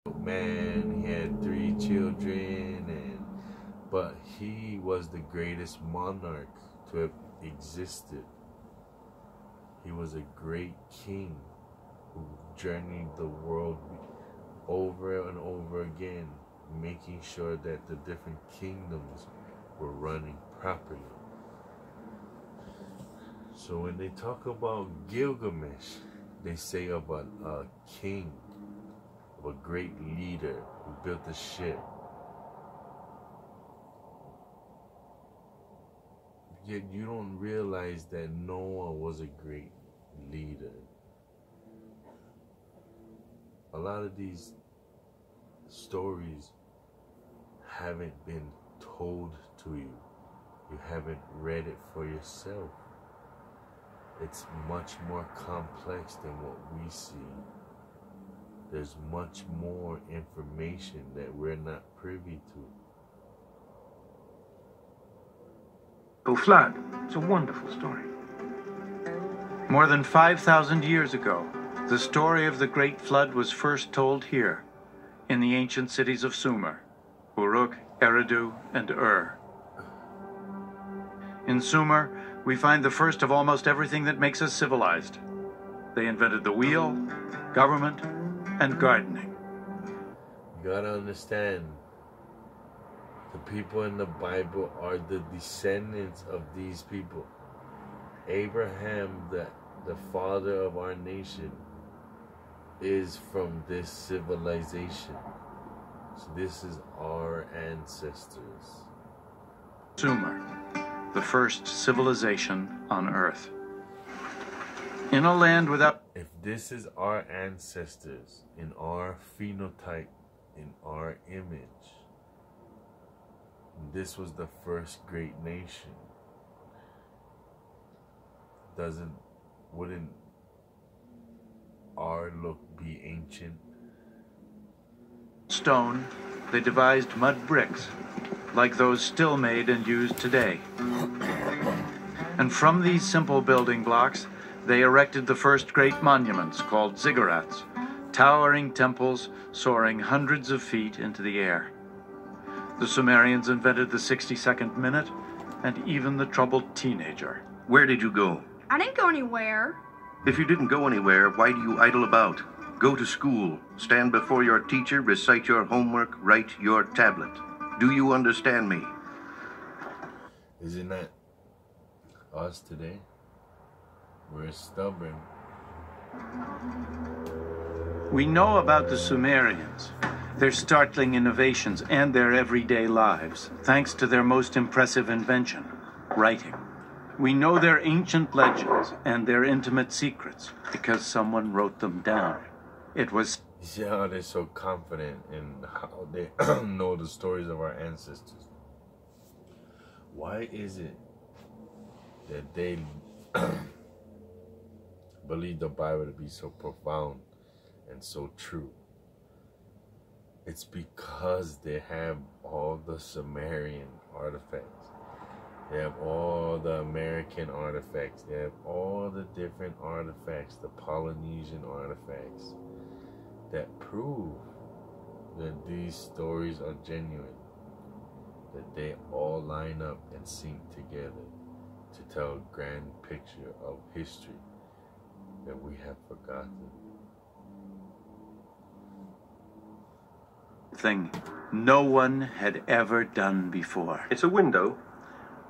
Man, he had 3 children, but he was the greatest monarch to have existed. He was a great king who journeyed the world over and over again, making sure that the different kingdoms were running properly. So when they talk about Gilgamesh, they say about a king, of a great leader who built a ship. Yet you don't realize that Noah was a great leader. A lot of these stories haven't been told to you. You haven't read it for yourself. It's much more complex than what we see. There's much more information that we're not privy to. The flood. It's a wonderful story. More than 5,000 years ago, the story of the Great Flood was first told here, in the ancient cities of Sumer, Uruk, Eridu, and Ur. In Sumer, we find the first of almost everything that makes us civilized. They invented the wheel, government, and gardening. You gotta understand, the people in the Bible are the descendants of these people. Abraham, the father of our nation, is from this civilization. So this is our ancestors. Sumer, the first civilization on Earth. In a land without... If this is our ancestors, in our phenotype, in our image, this was the first great nation, wouldn't our look be ancient? Stone, they devised mud bricks, like those still made and used today. And from these simple building blocks, they erected the first great monuments called ziggurats, towering temples soaring hundreds of feet into the air. The Sumerians invented the 60-second minute and even the troubled teenager. Where did you go? I didn't go anywhere. If you didn't go anywhere, why do you idle about? Go to school, stand before your teacher, recite your homework, write your tablet. Do you understand me? Isn't that us today? We're stubborn. We know about the Sumerians, their startling innovations, and their everyday lives, thanks to their most impressive invention, writing. We know their ancient legends and their intimate secrets because someone wrote them down. It was... You see how they're so confident in how they know the stories of our ancestors. Why is it that they believe the Bible to be so profound and so true? It's because they have all the Sumerian artifacts. They have all the American artifacts. They have all the different artifacts, the Polynesian artifacts, that prove that these stories are genuine, that they all line up and sync together to tell a grand picture of history that we have forgotten. Thing no one had ever done before. It's a window,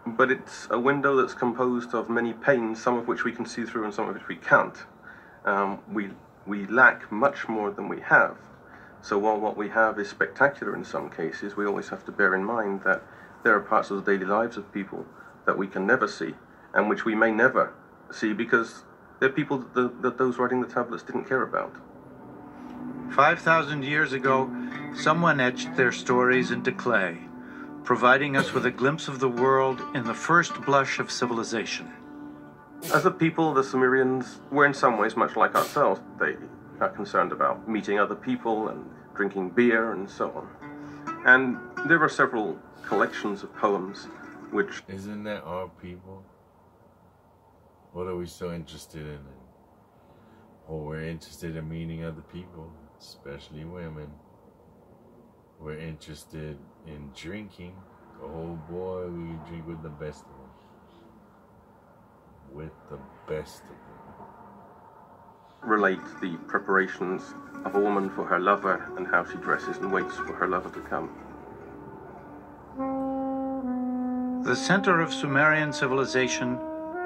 but it's a window that's composed of many panes, some of which we can see through and some of which we can't. We lack much more than we have. So while what we have is spectacular in some cases, we always have to bear in mind that there are parts of the daily lives of people that we can never see, and which we may never see because they're people that those writing the tablets didn't care about. 5,000 years ago, someone etched their stories into clay, providing us with a glimpse of the world in the first blush of civilization. As a people, the Sumerians were in some ways much like ourselves. They are concerned about meeting other people and drinking beer and so on. And there are several collections of poems which... Isn't that our people? What are we so interested in? Oh, we're interested in meeting other people, especially women. we're interested in drinking, oh boy, we drink with the best of them. With the best of them. Relate the preparations of a woman for her lover and how she dresses and waits for her lover to come. The center of Sumerian civilization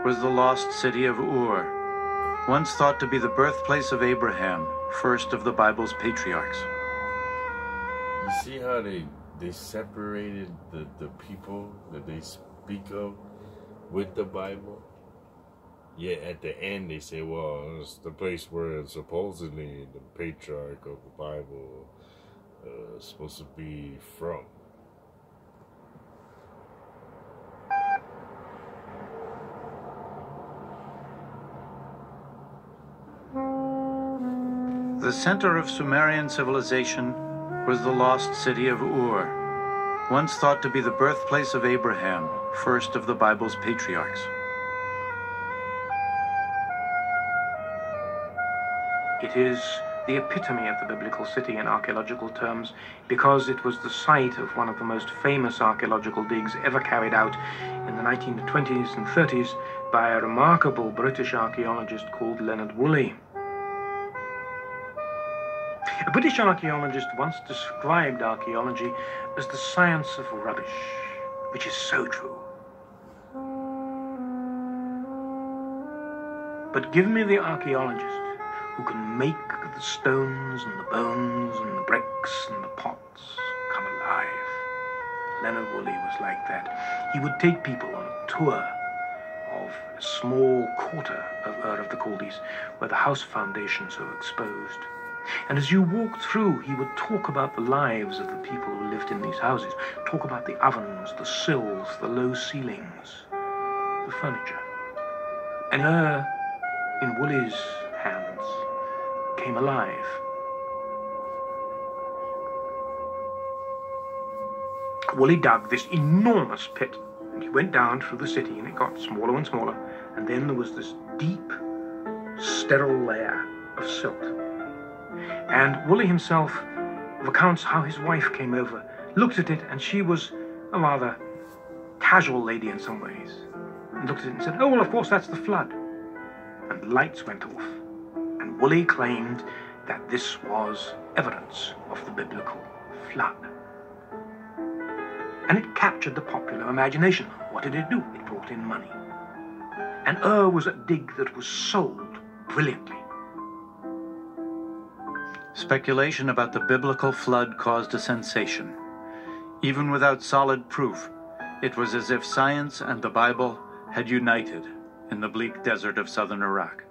was the lost city of Ur, once thought to be the birthplace of Abraham, first of the Bible's patriarchs. You see how they separated the people that they speak of with the Bible? Yet at the end they say, well, it's the place where supposedly the patriarch of the Bible is supposed to be from. The center of Sumerian civilization was the lost city of Ur, once thought to be the birthplace of Abraham, first of the Bible's patriarchs. It is the epitome of the biblical city in archaeological terms because it was the site of one of the most famous archaeological digs ever carried out in the 1920s and 30s by a remarkable British archaeologist called Leonard Woolley. A British archaeologist once described archaeology as the science of rubbish, which is so true. But give me the archaeologist who can make the stones and the bones and the bricks and the pots come alive. Leonard Woolley was like that. He would take people on a tour of a small quarter of Ur of the Chaldees where the house foundations are exposed. And as you walked through, he would talk about the lives of the people who lived in these houses, talk about the ovens, the sills, the low ceilings, the furniture. And Ur, in Woolley's hands, came alive. Woolley dug this enormous pit, and he went down through the city, and it got smaller and smaller, and then there was this deep, sterile layer of silt. And Woolley himself recounts how his wife came over, looked at it, and she was a rather casual lady in some ways, and looked at it and said, oh, well, of course, that's the flood. And the lights went off. And Woolley claimed that this was evidence of the biblical flood. And it captured the popular imagination. What did it do? It brought in money. And Ur was a dig that was sold brilliantly. Speculation about the biblical flood caused a sensation. Even without solid proof, it was as if science and the Bible had united in the bleak desert of southern Iraq.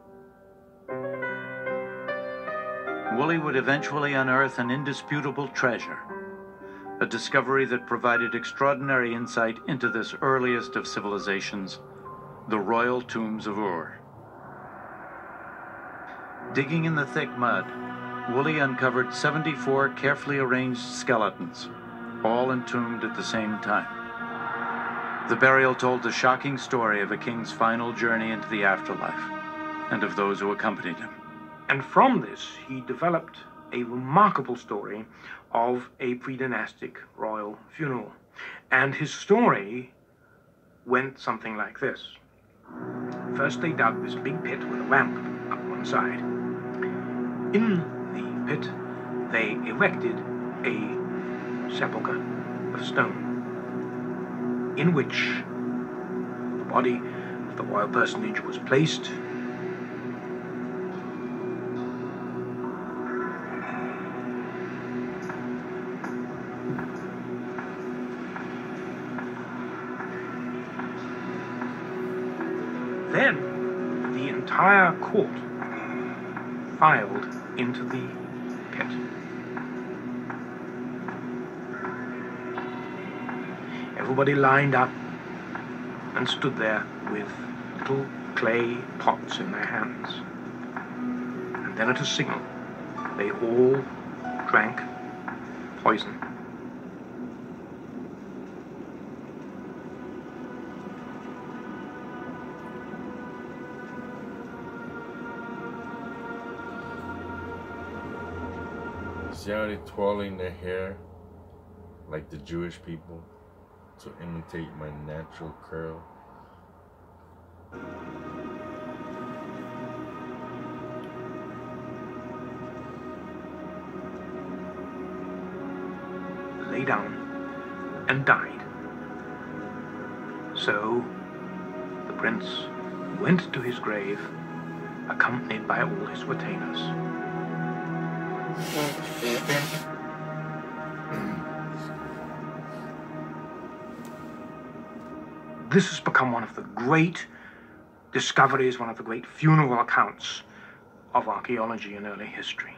Woolley would eventually unearth an indisputable treasure, a discovery that provided extraordinary insight into this earliest of civilizations, the royal tombs of Ur. Digging in the thick mud, Woolley uncovered 74 carefully arranged skeletons, all entombed at the same time. The burial told the shocking story of a king's final journey into the afterlife, and of those who accompanied him. And from this, he developed a remarkable story of a pre-dynastic royal funeral. And his story went something like this. First, they dug this big pit with a ramp up one side. In the pit, they erected a sepulchre of stone, in which the body of the royal personage was placed. Then the entire court filed into the pit. Everybody lined up and stood there with little clay pots in their hands. And then at a signal, they all drank poison. See how they're twirling their hair like the Jewish people, to imitate my natural curl. Lay down and died. So the prince went to his grave, accompanied by all his retainers. This has become one of the great discoveries, one of the great funeral accounts of archaeology in early history.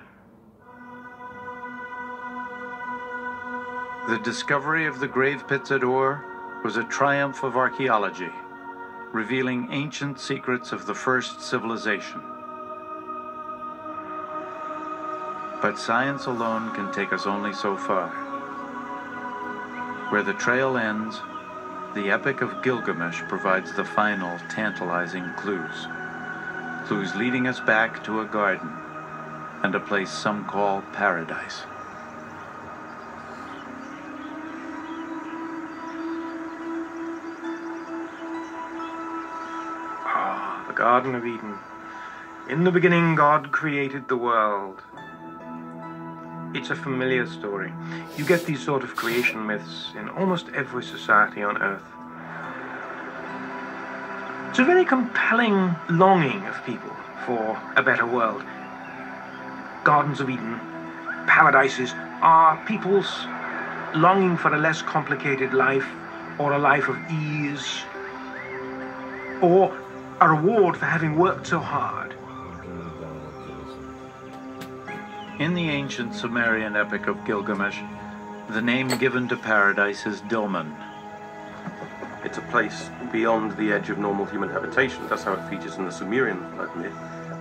The discovery of the grave pits at Ur was a triumph of archaeology, revealing ancient secrets of the first civilization. But science alone can take us only so far. Where the trail ends, the Epic of Gilgamesh provides the final, tantalizing clues. Clues leading us back to a garden and a place some call paradise. The Garden of Eden. In the beginning, God created the world. It's a familiar story. You get these sort of creation myths in almost every society on Earth. It's a very compelling longing of people for a better world. Gardens of Eden, paradises, are people's longing for a less complicated life, or a life of ease, or a reward for having worked so hard. In the ancient Sumerian Epic of Gilgamesh, the name given to paradise is Dilmun. It's a place beyond the edge of normal human habitation. That's how it features in the Sumerian flood myth.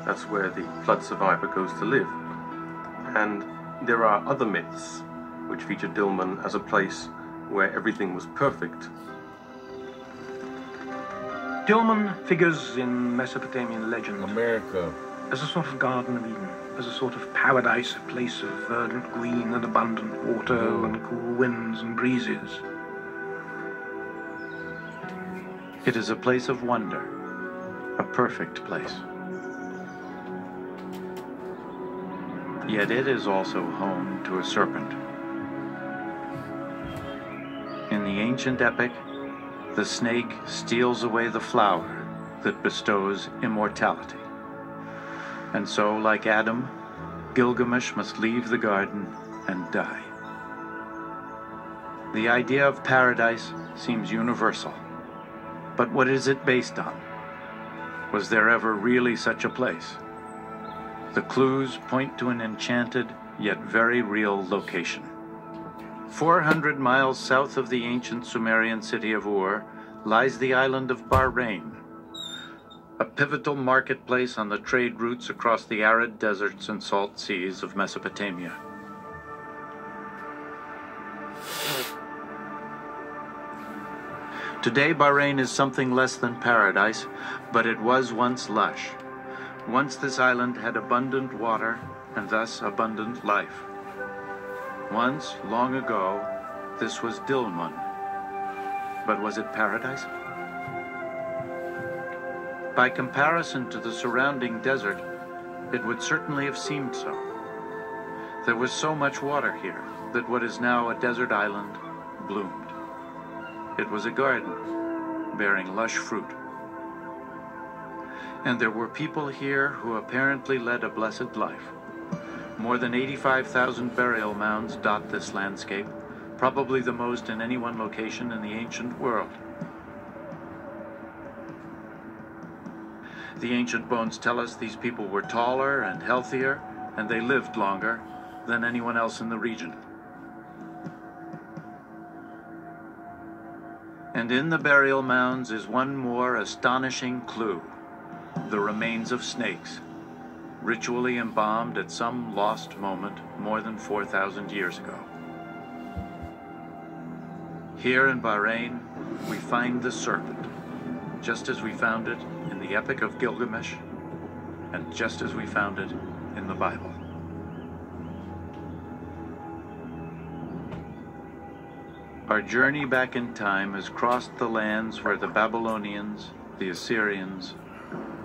That's where the flood survivor goes to live. And there are other myths which feature Dilmun as a place where everything was perfect. Dilmun figures in Mesopotamian legend America. as a sort of Garden of Eden, as a sort of paradise, a place of verdant green and abundant water and cool winds and breezes. It is a place of wonder, a perfect place. Yet it is also home to a serpent. In the ancient epic, the snake steals away the flower that bestows immortality. And so, like Adam, Gilgamesh must leave the garden and die. The idea of paradise seems universal. But what is it based on? Was there ever really such a place? The clues point to an enchanted, yet very real location. 400 miles south of the ancient Sumerian city of Ur lies the island of Bahrain, a pivotal marketplace on the trade routes across the arid deserts and salt seas of Mesopotamia. Today, Bahrain is something less than paradise, but it was once lush. Once this island had abundant water and thus abundant life. Once, long ago, this was Dilmun. But was it paradise? By comparison to the surrounding desert, it would certainly have seemed so. There was so much water here that what is now a desert island bloomed. It was a garden, bearing lush fruit. And there were people here who apparently led a blessed life. More than 85,000 burial mounds dot this landscape, probably the most in any one location in the ancient world. The ancient bones tell us these people were taller and healthier, and they lived longer than anyone else in the region. And in the burial mounds is one more astonishing clue: the remains of snakes, ritually embalmed at some lost moment more than 4,000 years ago. Here in Bahrain, we find the serpent, just as we found it in the Epic of Gilgamesh, and just as we found it in the Bible. Our journey back in time has crossed the lands where the Babylonians, the Assyrians,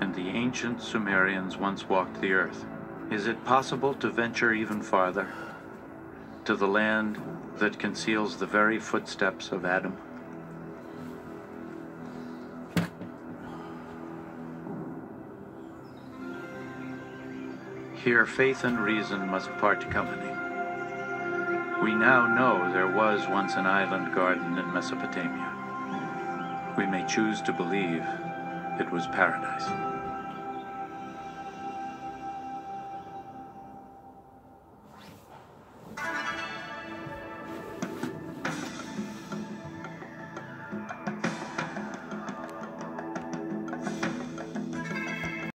and the ancient Sumerians once walked the earth. Is it possible to venture even farther, to the land that conceals the very footsteps of Adam? Here faith and reason must part company. We now know there was once an island garden in Mesopotamia. We may choose to believe it was paradise.